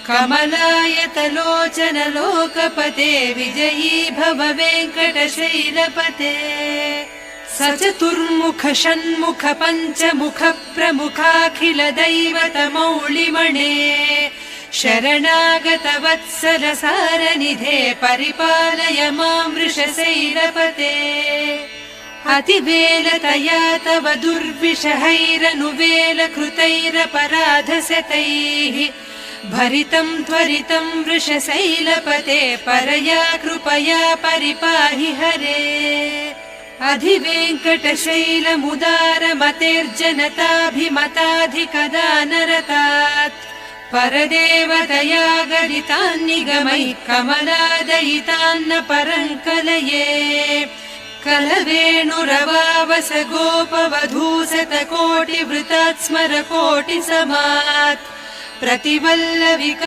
कमलायतलोचन लोकपते विजयी भव वेङ्कटशैलपते सचतुर्मुख षण्मुख पञ्चमुख प्रमुखाखिल दैवत मौलिमणे शरणागत वत्सल सारनिधे परिपालय मां वृषशैलपते अतिवेलतया तव दुर्विषहैरनुवेलकृतैरपराधशतैः भरितं त्वरितं वृषशैलपते परया कृपया परिपाहि हरे अधिवेङ्कटशैलमुदारमतेर्जनताभिमताधिकदानरतात् परदेवतया गरितान्निगमैः कमलादयितान्न परङ्कलये कलवेणुरवावस गोपवधूशतकोटिवृतात् स्मर कोटिसमात् प्रतिवल्लविक